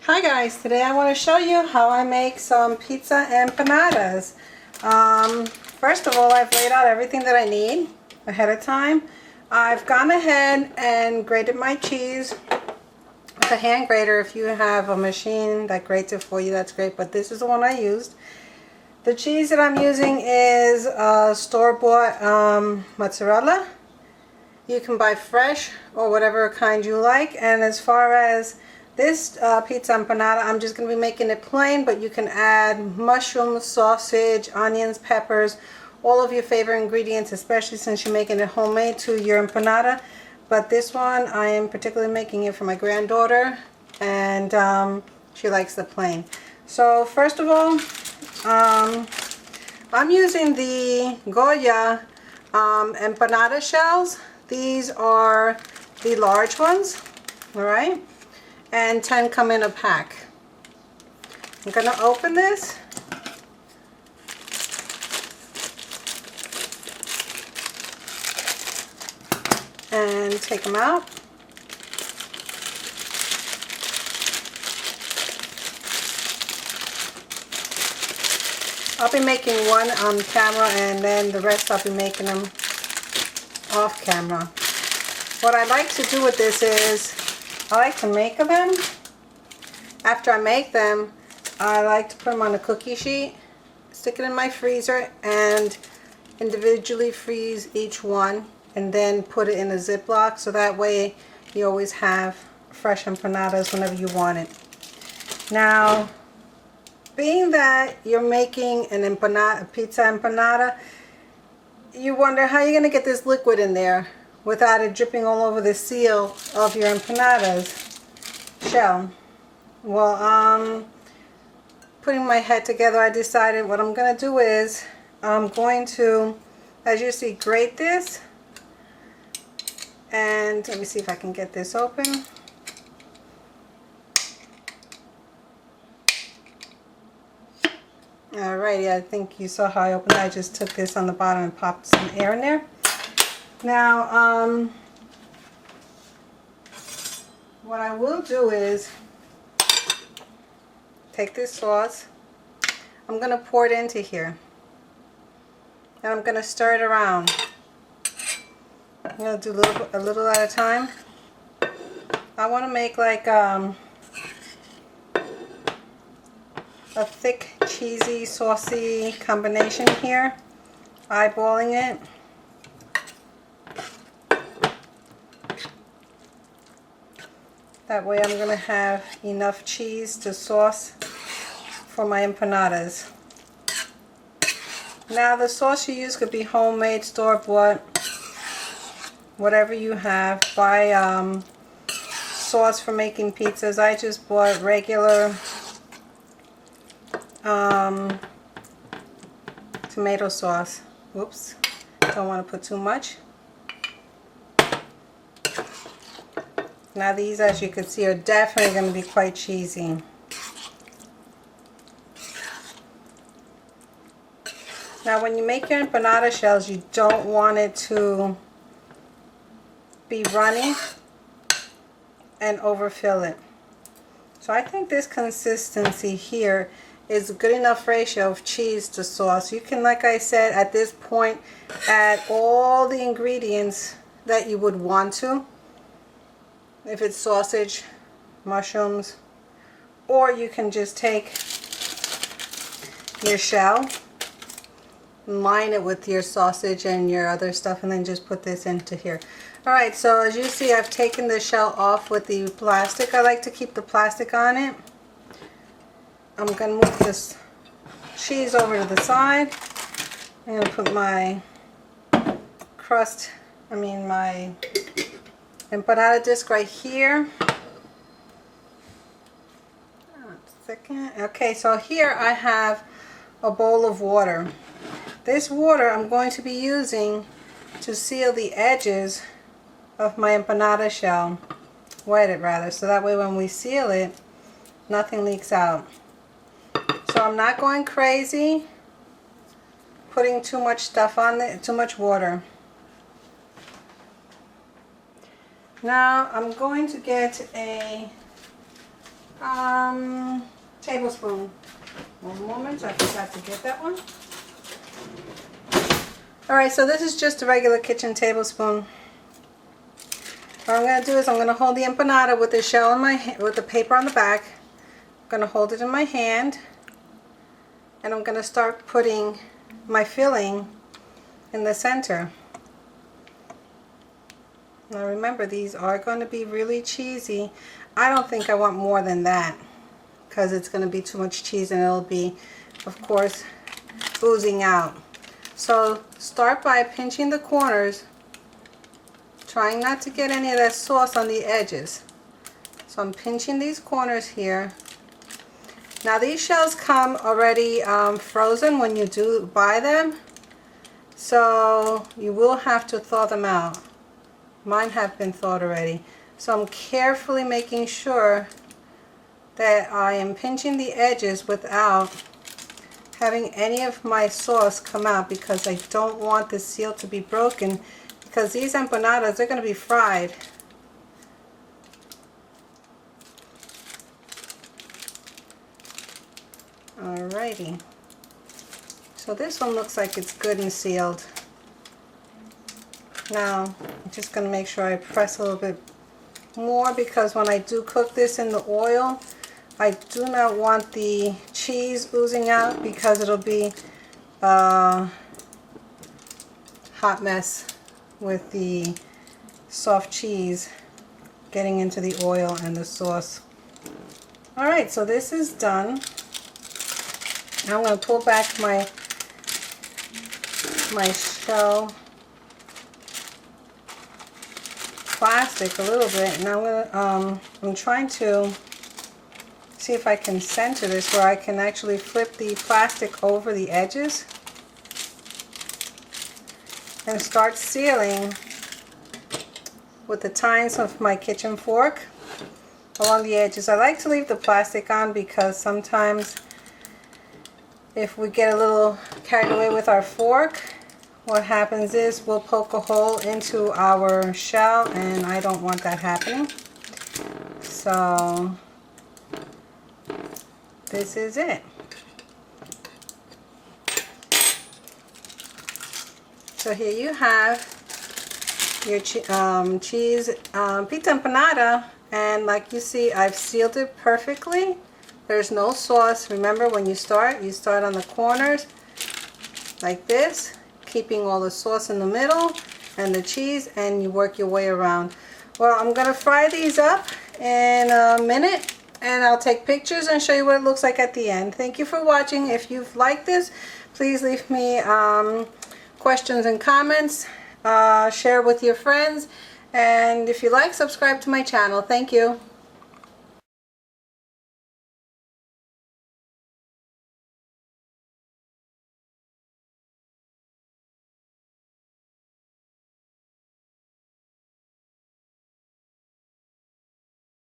Hi guys, today I want to show you how I make some pizza empanadas. First of all, I've laid out everything that I need ahead of time. I've gone ahead and grated my cheese with a hand grater. If you have a machine that grates it for you, that's great, but this is the one I used. The cheese that I'm using is store-bought mozzarella. You can buy fresh or whatever kind you like. And as far as this pizza empanada, I'm just going to be making it plain, but you can add mushrooms, sausage, onions, peppers, all of your favorite ingredients, especially since you're making it homemade, to your empanada. But this one, I am particularly making it for my granddaughter, and she likes the plain. So first of all, I'm using the Goya empanada shells. These are the large ones, alright? And 10 come in a pack. I'm going to open this. And take them out. I'll be making one on camera, and then the rest I'll be making them off camera. What I like to do with this is I like to make them. After I make them, I like to put them on a cookie sheet, stick it in my freezer, and individually freeze each one, and then put it in a Ziploc, so that way you always have fresh empanadas whenever you want it. Now, being that you're making an empanada, a pizza empanada, you wonder how you're going to get this liquid in there without it dripping all over the seal of your empanadas shell. Well, putting my head together, I decided what I'm going to do is I'm going to, as you see, grate this. And let me see if I can get this open. Alrighty, I think you saw how I opened it. I just took this on the bottom and popped some air in there. Now, what I will do is take this sauce. I'm going to pour it into here. And I'm going to stir it around. I'm going to do a little at a time. I want to make like a thick, cheesy, saucy combination here. Eyeballing it. That way I'm going to have enough cheese to sauce for my empanadas. Now the sauce you use could be homemade, store-bought, whatever you have. Buy sauce for making pizzas. I just bought regular tomato sauce. Whoops, don't want to put too much. Now these, as you can see, are definitely going to be quite cheesy. Now when you make your empanada shells, you don't want it to be runny and overfill it. So I think this consistency here is a good enough ratio of cheese to sauce. You can, like I said, at this point add all the ingredients that you would want to. If it's sausage, mushrooms, or you can just take your shell, line it with your sausage and your other stuff, and then just put this into here. Alright, so as you see, I've taken the shell off with the plastic. I like to keep the plastic on it. I'm going to move this cheese over to the side. I'm going to put my crust, my empanada disc right here. Okay, so here I have a bowl of water. This water I'm going to be using to seal the edges of my empanada shell. Wet it rather, so that way when we seal it, nothing leaks out. So I'm not going crazy putting too much stuff on it, too much water. Now I'm going to get a Tablespoon. One moment, I forgot to get that one. Alright, so this is just a regular kitchen tablespoon. What I'm going to do is I'm going to hold the empanada with the shell in my with the paper on the back. I'm going to hold it in my hand, and I'm going to start putting my filling in the center. Now remember, these are going to be really cheesy. I don't think I want more than that, because it's going to be too much cheese and it'll be, of course, oozing out. So start by pinching the corners, trying not to get any of that sauce on the edges. So I'm pinching these corners here. Now these shells come already frozen when you do buy them, so you will have to thaw them out. Mine have been thawed already. So I'm carefully making sure that I am pinching the edges without having any of my sauce come out, because I don't want the seal to be broken, because these empanadas are going to be fried. Alrighty. So this one looks like it's good and sealed. Now I'm just going to make sure I press a little bit more, because when I do cook this in the oil, I do not want the cheese oozing out, because it'll be a hot mess with the soft cheese getting into the oil and the sauce. Alright, so this is done. Now I'm going to pull back my shell plastic a little bit, and I'm trying to see if I can center this where I can actually flip the plastic over the edges and start sealing with the tines of my kitchen fork along the edges. I like to leave the plastic on, because sometimes if we get a little carried away with our fork, what happens is we'll poke a hole into our shell, and I don't want that happening. So this is it. So here you have your cheese pizza empanada, and like you see, I've sealed it perfectly. There's no sauce. Remember, when you start on the corners like this, keeping all the sauce in the middle and the cheese, and you work your way around. Well, I'm going to fry these up in a minute, and I'll take pictures and show you what it looks like at the end. Thank you for watching. If you've liked this, please leave me questions and comments. Share with your friends, and if you like, subscribe to my channel. Thank you.